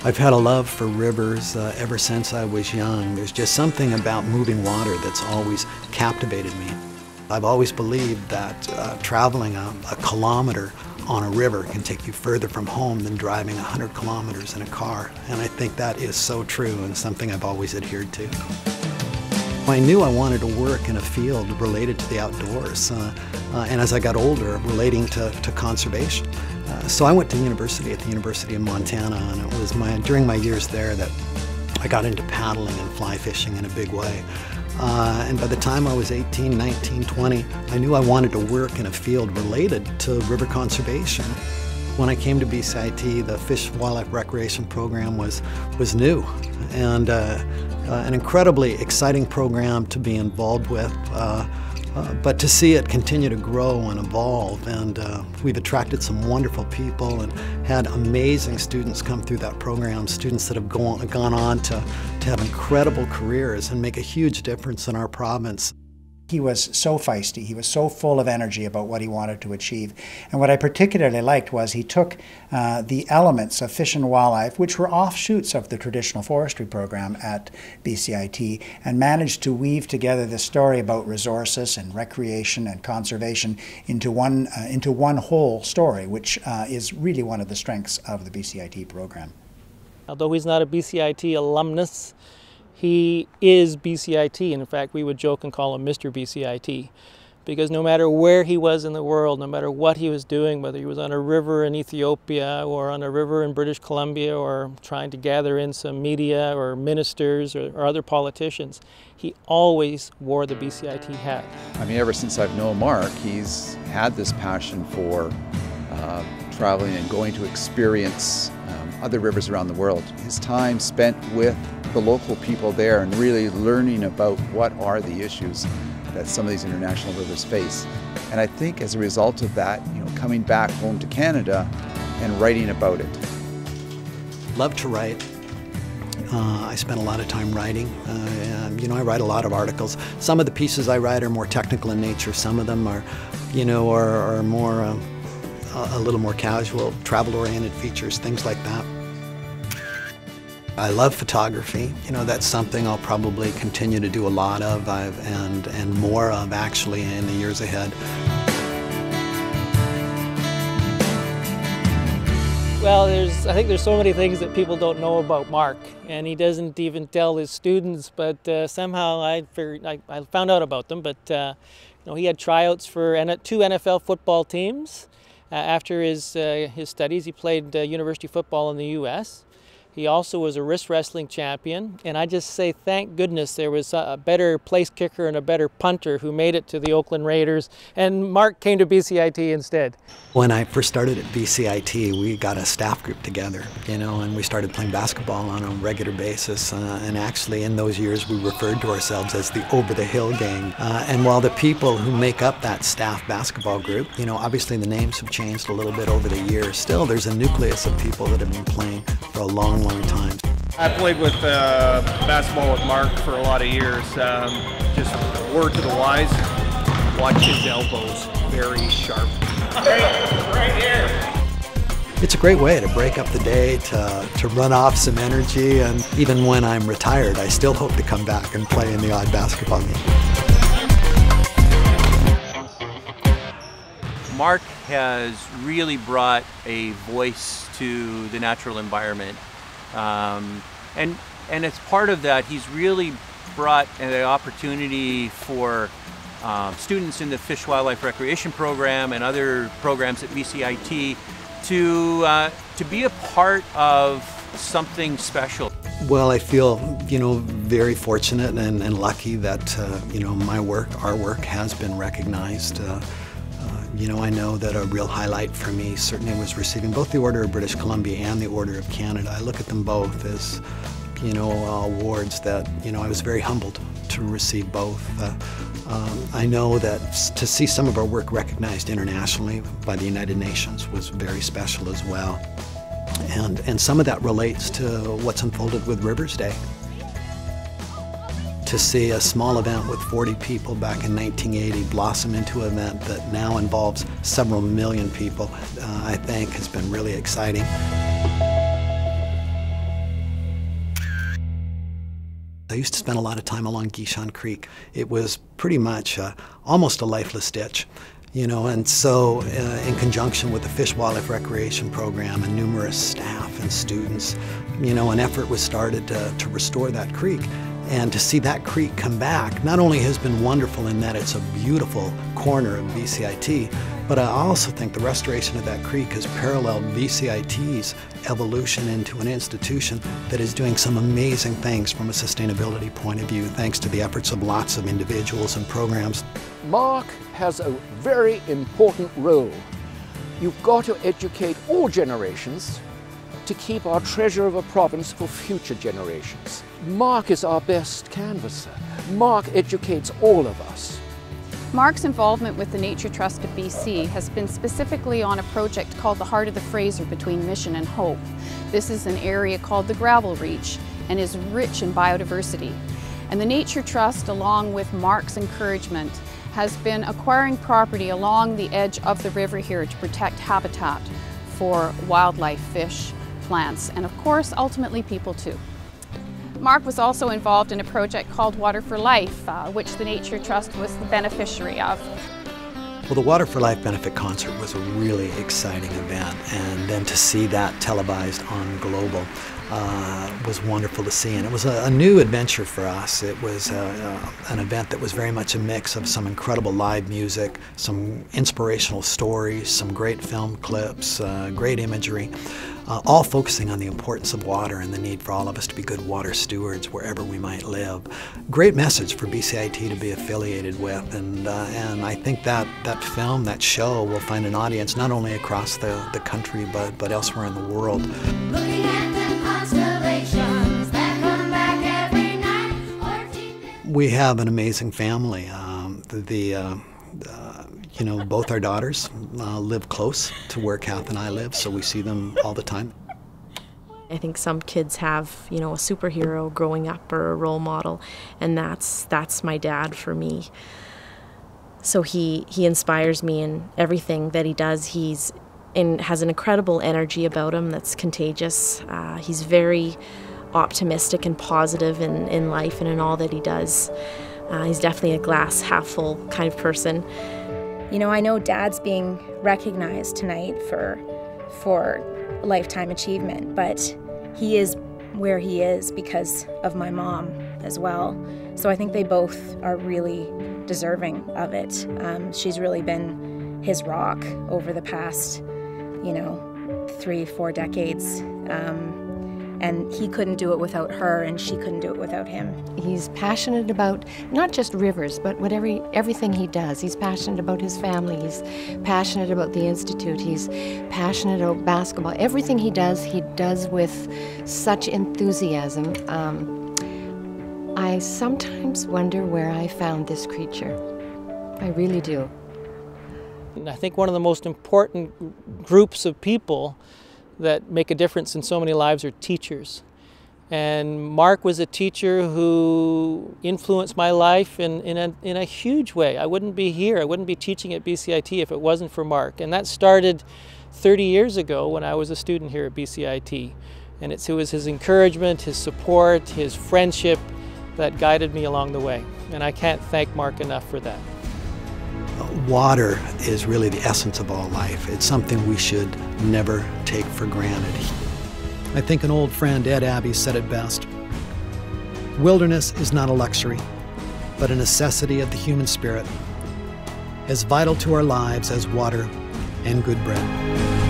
I've had a love for rivers ever since I was young. There's just something about moving water that's always captivated me. I've always believed that traveling a kilometer on a river can take you further from home than driving 100 kilometers in a car. And I think that is so true and something I've always adhered to. I knew I wanted to work in a field related to the outdoors, and as I got older, relating to conservation. So I went to university at the University of Montana, and it was during my years there that I got into paddling and fly fishing in a big way. And by the time I was 18, 19, 20, I knew I wanted to work in a field related to river conservation. When I came to BCIT, the Fish Wildlife Recreation Program was new, and an incredibly exciting program to be involved with, but to see it continue to grow and evolve. And we've attracted some wonderful people and had amazing students come through that program, students that have gone on to have incredible careers and make a huge difference in our province. He was so feisty, he was so full of energy about what he wanted to achieve. And what I particularly liked was he took the elements of fish and wildlife, which were offshoots of the traditional forestry program at BCIT, and managed to weave together the story about resources and recreation and conservation into one whole story, which is really one of the strengths of the BCIT program. Although he's not a BCIT alumnus, he is BCIT. In fact, we would joke and call him Mr. BCIT, because no matter where he was in the world, no matter what he was doing, whether he was on a river in Ethiopia or on a river in British Columbia or trying to gather in some media or ministers or other politicians, he always wore the BCIT hat. I mean, ever since I've known Mark, he's had this passion for traveling and going to experience other rivers around the world. His time spent with the local people there and really learning about what are the issues that some of these international rivers face. And I think as a result of that, coming back home to Canada and writing about it. Love to write. I spend a lot of time writing. I write a lot of articles. Some of the pieces I write are more technical in nature. Some of them are, are more a little more casual, travel-oriented features, things like that. I love photography. That's something I'll probably continue to do a lot of and more of actually in the years ahead. Well, I think there's so many things that people don't know about Mark, and he doesn't even tell his students, but somehow I found out about them. But he had tryouts for 2 NFL football teams. After his studies, he played university football in the U.S. He also was a wrist wrestling champion, and I just say thank goodness there was a better place kicker and a better punter who made it to the Oakland Raiders, and Mark came to BCIT instead. When I first started at BCIT, we got a staff group together, and we started playing basketball on a regular basis, and actually in those years we referred to ourselves as the Over the Hill Gang. And while the people who make up that staff basketball group, obviously the names have changed a little bit over the years, still there's a nucleus of people that have been playing for a long time. I played with basketball with Mark for a lot of years. Just word to the wise, watch his elbows, very sharp. Right here. It's a great way to break up the day, to run off some energy, and even when I'm retired, I still hope to come back and play in the odd basketball game. Mark has really brought a voice to the natural environment. And as part of that, he's really brought an opportunity for students in the Fish Wildlife Recreation Program and other programs at BCIT to be a part of something special. Well, I feel, very fortunate and lucky that, our work has been recognized. I know that a real highlight for me certainly was receiving both the Order of British Columbia and the Order of Canada. I look at them both as, awards that, I was very humbled to receive both. I know that to see some of our work recognized internationally by the United Nations was very special as well. And some of that relates to what's unfolded with Rivers Day. To see a small event with 40 people back in 1980 blossom into an event that now involves several million people, I think has been really exciting. I used to spend a lot of time along Gishon Creek. It was pretty much almost a lifeless ditch. You know, and so in conjunction with the Fish Wildlife Recreation Program and numerous staff and students, you know, an effort was started to restore that creek. And to see that creek come back not only has been wonderful in that it's a beautiful corner of BCIT, but I also think the restoration of that creek has paralleled BCIT's evolution into an institution that is doing some amazing things from a sustainability point of view, thanks to the efforts of lots of individuals and programs. Mark has a very important role. You've got to educate all generations to keep our treasure of a province for future generations. Mark is our best canvasser. Mark educates all of us. Mark's involvement with the Nature Trust of BC has been specifically on a project called the Heart of the Fraser between Mission and Hope. This is an area called the Gravel Reach and is rich in biodiversity. And the Nature Trust, along with Mark's encouragement, has been acquiring property along the edge of the river here to protect habitat for wildlife, fish, plants, and of course, ultimately people too. Mark was also involved in a project called Water for Life, which the Nature Trust was the beneficiary of. Well, the Water for Life benefit concert was a really exciting event, and then to see that televised on Global was wonderful to see, and it was a new adventure for us. It was an event that was very much a mix of some incredible live music, some inspirational stories, some great film clips, great imagery, all focusing on the importance of water and the need for all of us to be good water stewards wherever we might live. Great message for BCIT to be affiliated with, and I think that film, that show, will find an audience not only across the country but elsewhere in the world. Looking at them constellations that come back every night. We have an amazing family. You know, both our daughters live close to where Kath and I live, so we see them all the time. I think some kids have, you know, a superhero growing up or a role model, and that's my dad for me. So he inspires me in everything that he does. He's has an incredible energy about him that's contagious. He's very optimistic and positive in life and in all that he does. He's definitely a glass half full kind of person. You know, I know Dad's being recognized tonight for lifetime achievement, but he is where he is because of my mom as well. So I think they both are really deserving of it. She's really been his rock over the past, you know, 3-4 decades. And he couldn't do it without her, and she couldn't do it without him. He's passionate about not just rivers, but everything he does. He's passionate about his family. He's passionate about the Institute. He's passionate about basketball. Everything he does with such enthusiasm. I sometimes wonder where I found this creature. I really do. I think one of the most important groups of people that make a difference in so many lives are teachers. And Mark was a teacher who influenced my life in a huge way. I wouldn't be here, I wouldn't be teaching at BCIT if it wasn't for Mark. And that started 30 years ago when I was a student here at BCIT. And it was his encouragement, his support, his friendship that guided me along the way. And I can't thank Mark enough for that. Water is really the essence of all life. It's something we should never take for granted. I think an old friend, Ed Abbey, said it best. Wilderness is not a luxury, but a necessity of the human spirit, as vital to our lives as water and good bread.